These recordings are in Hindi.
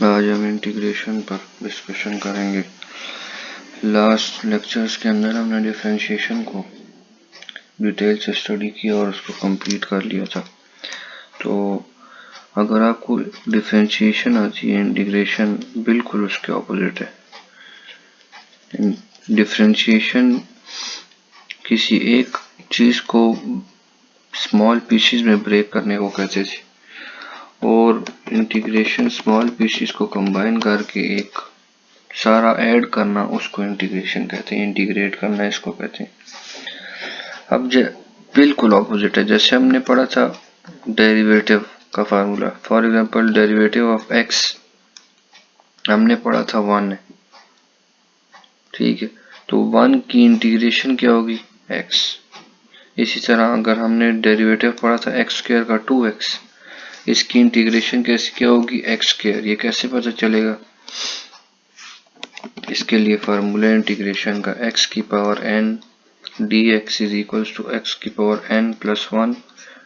आज हम इंटीग्रेशन पर डिस्कशन करेंगे। लास्ट लेक्चर्स के अंदर हमने डिफरेंशिएशन को डिटेल से स्टडी किया और उसको कंप्लीट कर लिया था। तो अगर आपको डिफरेंशिएशन आती है, इंटीग्रेशन बिल्कुल उसके ऑपोजिट है। डिफरेंशिएशन किसी एक चीज को स्मॉल पीसेस में ब्रेक करने को कहते थे और इंटीग्रेशन स्मॉल पीसेस को कंबाइन करके एक सारा ऐड करना उसको इंटीग्रेशन कहते हैं। इंटीग्रेट करना इसको कहते हैं। अब बिल्कुल ऑपोजिट है। जैसे हमने पढ़ा था डेरिवेटिव का formula, for example derivative of x हमने पढ़ा था 1 है, ठीक है। तो 1 की इंटीग्रेशन क्या होगी, x। इसी तरह अगर हमने डेरिवेटिव पढ़ा था एक्स स्क्वायर का 2x, इसकी इंटीग्रेशन कैसे क्या होगी, एक्स स्क्वायर। ये कैसे पता चलेगा, इसके लिए फार्मूला इंटीग्रेशन का x की power n dx is equal to x की power n plus 1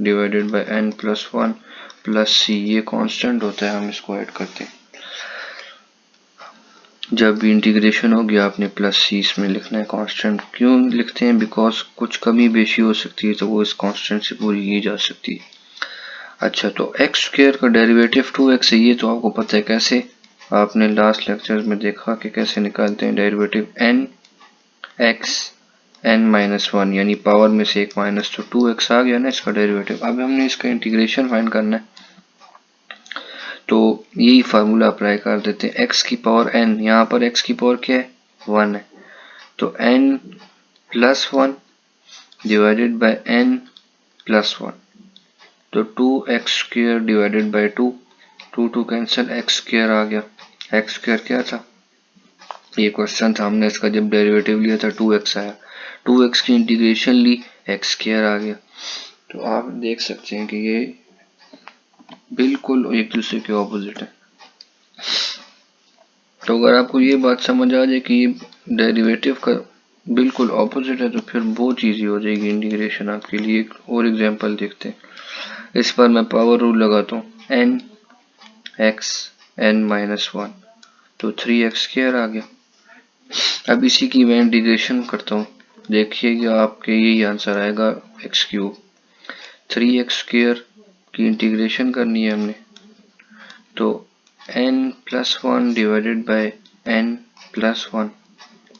divided by n plus 1 plus c। ये कांस्टेंट होता है, हम इसको ऐड करते हैं। जब भी इंटीग्रेशन होगी आपने प्लस सी इसमें लिखना है। कांस्टेंट क्यों लिखते हैं, बिकॉज कुछ कमी बेशी हो सकती है तो वो इस कांस्टेंट से पूरी की जा सकती है। अच्छा, तो एक्स स्क्वायर का डेरिवेटिव 2x है, ये तो आपको पता है कैसे। आपने लास्ट लेक्चर में देखा कि कैसे निकालते हैं derivative n x n minus 1, यानी पावर में से एक माइनस, तो 2x आ गया ना इसका डेरिवेटिव। अब हमने इसका इंटीग्रेशन फाइंड करना है, तो यही फार्मूला अप्लाई कर देते हैं। x की पावर n, यहाँ पर x की पावर क्या है, 1 है, तो n plus 1 divided by n plus 1, तो 2x square divided by 2, 2 cancel, x square आ गया। x स्क्वायर क्या था, ये क्वेश्चन था, हमने इसका जब डेरिवेटिव लिया था 2x आया, 2x की इंटीग्रेशन ली, x स्क्वायर आ गया। तो आप देख सकते हैं कि ये बिल्कुल एक दूसरे के ऑपोजिट है। तो अगर आपको ये बात समझ आ जाए कि डेरिवेटिव का बिल्कुल ऑपोजिट है तो फिर बहुत ईजी हो जाएगी इंटीग्रेशन आपके लिए। एक और एग्जांपल देखते हैं। इस पर मैं पावर रूल लगाता हूँ, n x n माइनस 1, तो 3x स्क्वायर आ गया। अब इसी की मैं इंटीग्रेशन करता हूँ, देखिएगा आपके यही आंसर आएगा x क्यूब। 3x स्क्वायर की इंटीग्रेशन करनी है हमने, तो n plus 1 divided by n plus 1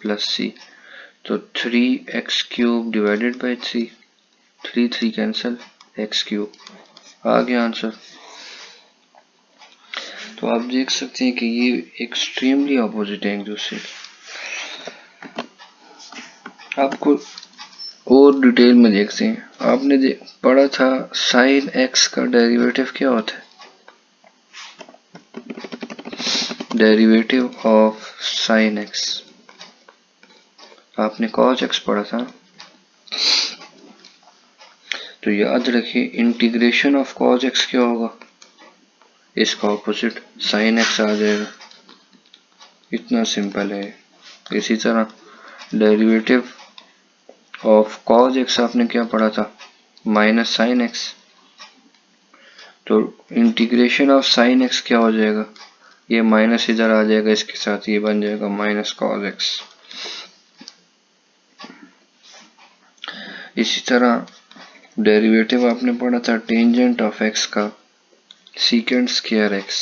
plus c, तो 3x cube divided by 3, 3 cancel, x cube आ गया आंसर। तो आप देख सकते हैं कि ये एक्सट्रीमली ऑपोजिट है एक दूसरे के। आपको और डिटेल में देखते हैं। आपने पढ़ा था साइन x का डेरिवेटिव क्या होता है, डेरिवेटिव ऑफ साइन x आपने cos x पढ़ा था। तो याद रखिए इंटीग्रेशन ऑफ cos x क्या होगा, इसका ऑपोजिट साइन x आ जाएगा। इतना सिंपल है। इसी तरह डेरिवेटिव ऑफ cos x आपने क्या पढ़ा था, माइनस साइन x, तो इंटीग्रेशन ऑफ साइन x क्या हो जाएगा, ये माइनस इधर आ जाएगा, इसके साथ ये बन जाएगा माइनस cos x। इसी तरह डेरिवेटिव आपने पढ़ा था टेंजेंट ऑफ x का सीकेंट स्क्वायर x,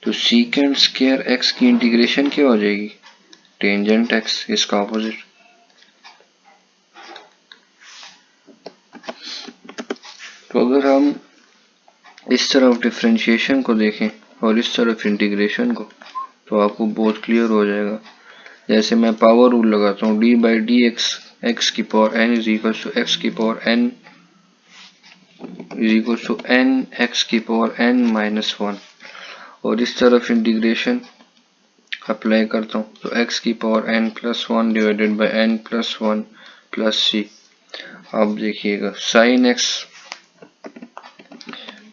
तो सीकेंट स्क्वायर x की इंटीग्रेशन क्या हो जाएगी, टेंजेंट x, इसका ऑपोजिट। तो अगर हम इस तरफ डिफरेंशिएशन को देखें और इस तरफ इंटीग्रेशन को, तो आपको बहुत क्लियर हो जाएगा। जैसे मैं पावर रूल लगाता हूँ, d by d x x की power n is equal to x की power n is equal to n x की पावर n माइनस 1, और इस तरफ इंटीग्रेशन अप्लाई करता हूँ तो x की power n plus 1 divided by n plus 1 plus c। अब देखिएगा sine x,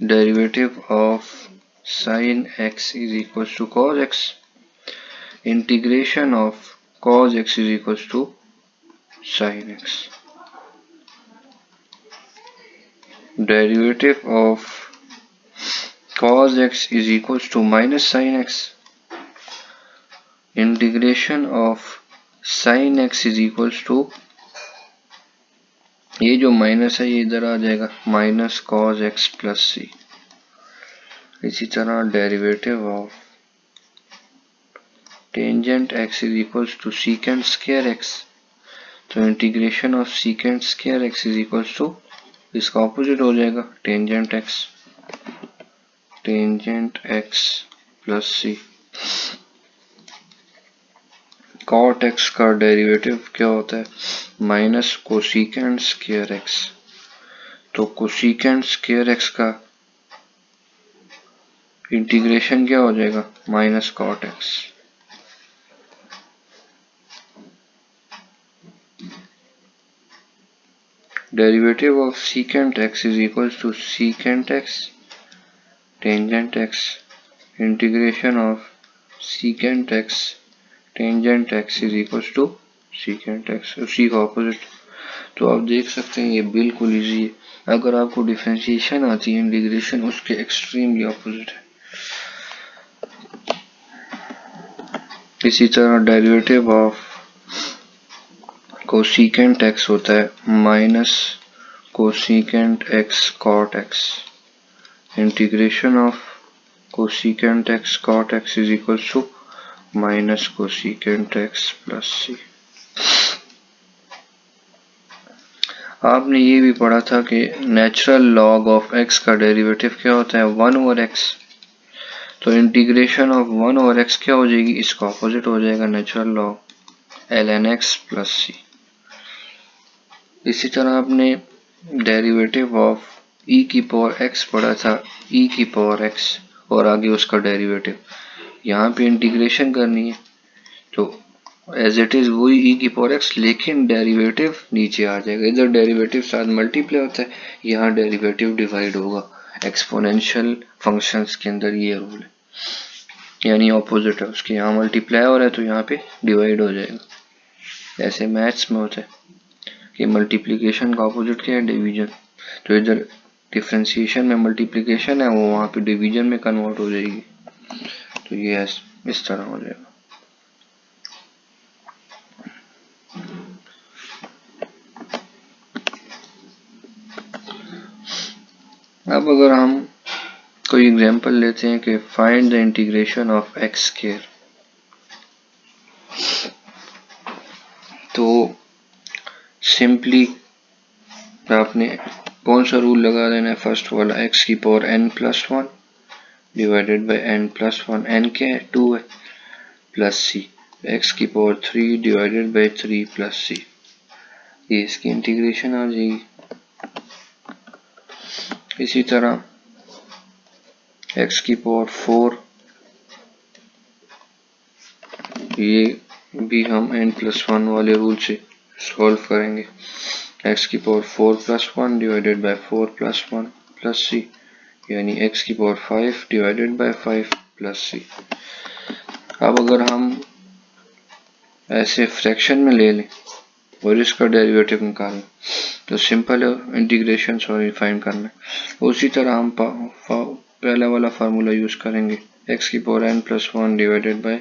derivative of sine x is equal to cos x, integration of cos x is equal to sin x, derivative of cos x is equals to minus sin x. Integration of sin x is equals to, ये जो माइनस है ये इधर आ जाएगा, minus cos x plus c. इसी तरह derivative of tangent x is equals to secant square x, तो integration of secant square x is equals to, इसका ऑपोजिट हो जाएगा टेंजेंट x प्लस सी। cot x का डेरिवेटिव क्या होता है, माइनस कोसिकेंट स्क्वायर x, तो कोसिकेंट स्क्वायर x का इंटीग्रेशन क्या हो जाएगा, minus cot x। Derivative of secant x is equals to secant x tangent x, integration of secant x tangent x is equals to secant x, उसी का ऑपोजिट। तो आप देख सकते हैं ये बिल्कुल इजी है। अगर आपको डिफरेंशिएशन आती है, इंटीग्रेशन उसके एक्सट्रीमली ऑपोजिट है। इसी तरह डेरिवेटिव ऑफ कोसिकेंट x होता है minus cosecant x cot x, integration of cosecant x cot x is equal to minus cosecant x plus c. आपने ये भी पढ़ा था कि नेचुरल लॉग ऑफ x का डेरिवेटिव क्या होता है, 1 ओवर x, तो इंटीग्रेशन ऑफ 1 ओवर x क्या हो जाएगी, इसका ऑपोजिट हो जाएगा natural log ln x plus c. इसी तरह आपने डेरिवेटिव ऑफ e की पावर x पढ़ा था, e की पावर x और आगे उसका डेरिवेटिव। यहाँ पे इंटीग्रेशन करनी है तो एज इट इज वही e की पावर x, लेकिन डेरिवेटिव नीचे आ जाएगा। इधर डेरिवेटिव साथ मल्टीप्लाई होता है, यहाँ डेरिवेटिव डिवाइड होगा। एक्सपोनेंशियल फंक्शंस के अंदर ये रूल है, यानी ऑपोजिट है उसके, यहाँ मल्टीप्लाई हो रहा है तो यहाँ पे डिवाइड हो जाएगा। ऐसे मैथ्स में होता है कि मल्टीप्लिकेशन का ऑपोजिट क्या है, डिवीजन। तो इधर डिफरेंशिएशन में मल्टीप्लिकेशन है, वो वहाँ पे डिवीजन में कन्वर्ट हो जाएगी। तो ये इस तरह हो जाएगा। अब अगर हम कोई एग्जांपल लेते हैं कि find the integration of x square, तो सिंपली आपने कौन सा रूल लगा देना है, फर्स्ट वाला x की power n plus 1 divided by n plus 1, n क्या है 2 है, प्लस सी x की पावर 3 डिवाइडेड बाई 3 प्लस सी, ये इसकी इंटीग्रेशन आ जाएगी। इसी तरह x की पावर 4, ये भी हम n प्लस 1 वाले रूल से सॉल्व करेंगे। x की power 4 plus 1 divided by 4 plus 1 plus c, यानी x की power 5 divided by 5 plus c. अब अगर हम ऐसे फ्रैक्शन में ले लें और इसका डेरिवेटिव निकालें तो सिंपल है, इंटीग्रेशन सॉरी फाइंड करना है। उसी तरह हम पहला वाला फार्मूला यूज करेंगे, x की power n plus 1 divided by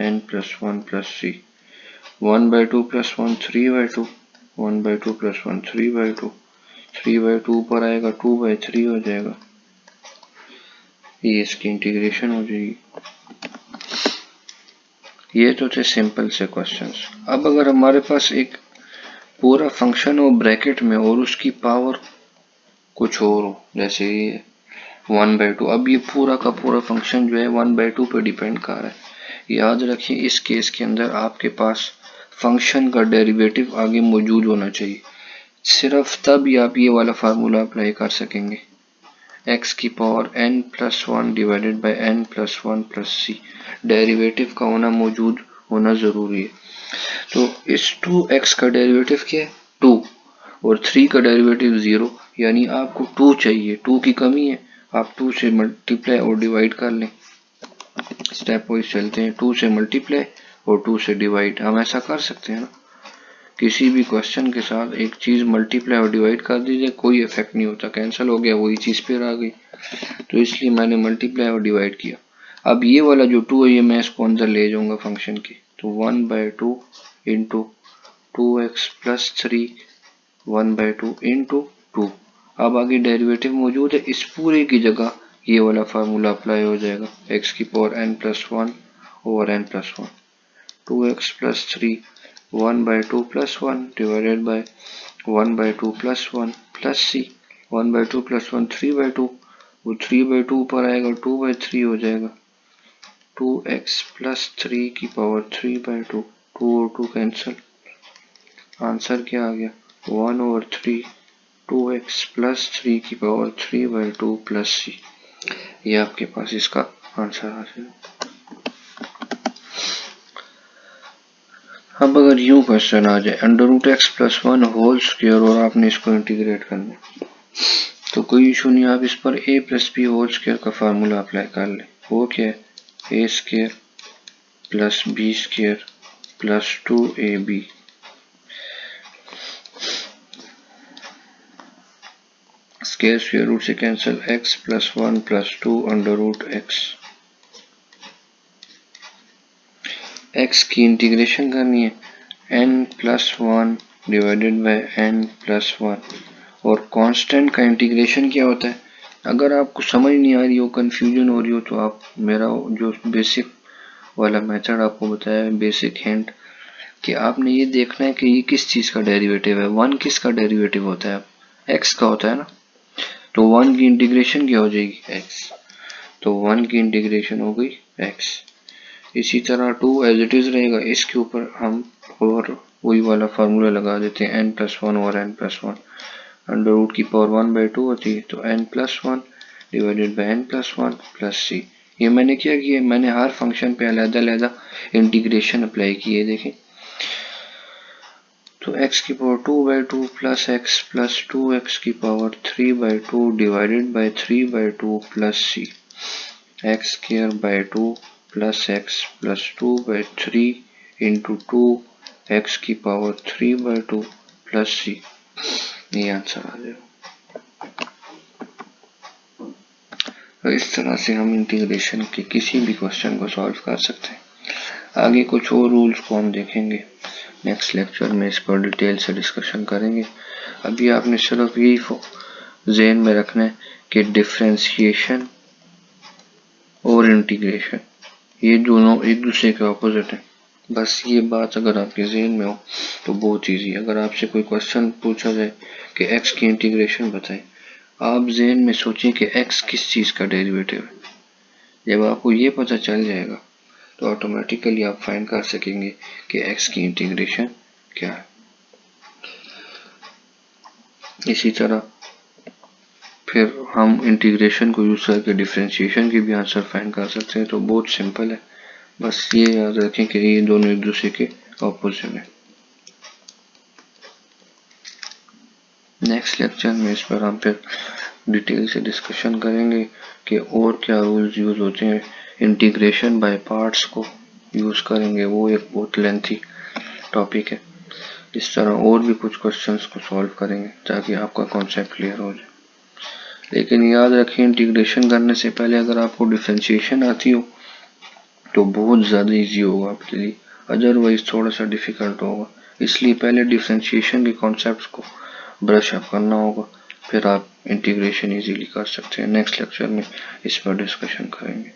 n plus 1 plus C, 1/2 plus 1 3/2, 1/2 plus 1 3/2, 3/2 ऊपर आएगा 2/3 हो जाएगा, ये इसकी इंटीग्रेशन हो जाएगी। ये तो थे सिंपल से क्वेश्चंस। अब अगर हमारे पास एक पूरा फंक्शन हो ब्रैकेट में और उसकी पावर कुछ और हो, जैसे ये 1/2, अब ये पूरा का पूरा फंक्शन जो है 1/2 पे डिपेंड कर रहा है। याद रखिए इस केस के अंदर आपके पास फंक्शन का डेरिवेटिव आगे मौजूद होना चाहिए, सिर्फ तब ही आप ये वाला फार्मूला अप्लाई कर सकेंगे। x की power n plus 1 divided by n plus 1 plus C, derivative का होना मौजूद होना जरूरी है। तो इस 2x का डेरिवेटिव क्या है 2 और 3 का डेरिवेटिव 0, यानी आपको 2 चाहिए, 2 की कमी है, आप 2 से मल्टीप्लाई और डिवाइड कर लें। स्टेप वाइज चलते हैं, 2 से मल्टीप्लाई और 2 से डिवाइड, हम ऐसा कर सकते हैं ना। किसी भी क्वेश्चन के साथ एक चीज मल्टीप्लाई और डिवाइड कर दीजिए, कोई इफेक्ट नहीं होता, कैंसिल हो गया, वही चीज फिर आ गई। तो इसलिए मैंने मल्टीप्लाई और डिवाइड किया। अब ये वाला जो 2 है ये मैं इसको अंदर ले जाऊंगा फंक्शन की, तो 1/2 इंटू 2x प्लस 3 1/2 इंटू 2। अब आगे डेरिवेटिव मौजूद है, इस पूरे की जगह ये वाला फार्मूला अप्लाई हो जाएगा, x की power n+1 over n+1, 2x plus 3 1/2 plus 1 divided bye 1/2 plus 1 plus c, 1/2 plus 1 3/2, वो 3/2 ऊपर आएगा, 2/3 हो जाएगा, 2x प्लस 3 की पावर 3/2, 2 और 2 कैंसिल, आंसर क्या आ गया 1/3 2x प्लस 3 की पावर 3/2 प्लस c। ये आपके पास इसका आंसर आ जाएगा। अब अगर यूं क्वेश्चन आ जाए √x प्लस 1 होल स्क्वायर और आपने इसको इंटीग्रेट करना है, तो कोई इशू नहीं, आप इस पर a plus b whole square का फार्मूला अप्लाई कर ले। वो क्या है, a square plus b square plus 2ab, square square root से cancel, x plus 1 plus 2 √x, x की इंटीग्रेशन करनी है n+1 डिवाइडेड बाय n+1, और कांस्टेंट का इंटीग्रेशन क्या होता है। अगर आपको समझ नहीं आ रही हो, कंफ्यूजन हो रही हो, तो आप मेरा जो बेसिक वाला मेथड आपको बताया है, बेसिक हिंट, कि आपने ये देखना है कि ये किस चीज का डेरिवेटिव है। 1 किसका डेरिवेटिव होता है, x का होता है ना, तो 1 की इंटीग्रेशन क्या हो जाएगी, x, तो 1 की इंटीग्रेशन हो गई x। इसी तरह 2 एज इट इज रहेगा, इसके ऊपर हम और वही वाला फार्मूला लगा देते हैं n+1 और n+1, अंडर रूट की पावर 1/2 होती है, तो n+1 divided by n+1 plus c। ये मैंने क्या किया, मैंने हर फंक्शन पे अलग-अलग इंटीग्रेशन अप्लाई किए, देखें, तो x की power 2/2 plus x plus 2x की power 3/2 divided by 3/2 plus c, x square by 2 plus x plus 2/3 into 2 x की पावर 3/2 प्लस c। ये आंसर आ जाएगा। तो इस तरह से हम इंटीग्रेशन के किसी भी क्वेश्चन को सॉल्व कर सकते हैं। आगे कुछ और रूल्स को हम देखेंगे नेक्स्ट लेक्चर में, इस पर डिटेल से डिस्कशन करेंगे। अभी आपने सिर्फ यही ज़हन में रखना है कि डिफरेंशिएशन और इंटीग्रेशन ये दोनों एक दूसरे के ऑपोजिट हैं। बस ये बात अगर आपके ज़हन में हो तो बहुत ईजी है। अगर आपसे कोई क्वेश्चन पूछा जाए कि x की इंटीग्रेशन बताएं, आप ज़हन में सोचें कि x किस चीज़ का डेरिवेटिव है। जब आपको ये पता चल जाएगा तो ऑटोमेटिकली आप फाइंड कर सकेंगे कि x की इंटीग्रेशन क्या है। इसी तरह फिर हम इंटीग्रेशन को यूज करके डिफरेंशिएशन की भी आंसर फाइंड कर सकते हैं। तो बहुत सिंपल है, बस ये याद रखें कि ये दोनों एक दूसरे के ऑपोजिट हैं। नेक्स्ट लेक्चर में इस पर हम फिर डिटेल से डिस्कशन करेंगे कि और क्या रूल्स यूज होते हैं, इंटीग्रेशन बाय पार्ट्स को यूज करेंगे, वो एक बहुत लेंथी टॉपिक है। इस तरह और भी कुछ क्वेश्चंस को सॉल्व करेंगे ताकि आपका कॉन्सेप्ट क्लियर हो जाए। लेकिन याद रखें, इंटीग्रेशन करने से पहले अगर आपको डिफरेंशिएशन आती हो तो बहुत ज़्यादा इजी होगा आपके लिए, अदरवाइज थोड़ा सा डिफिकल्ट होगा। इसलिए पहले डिफरेंशिएशन के कॉन्सेप्ट्स को ब्रश अप करना होगा, फिर आप इंटीग्रेशन इजीली कर सकते हैं। नेक्स्ट लेक्चर में इस पर डिस्कशन करेंगे।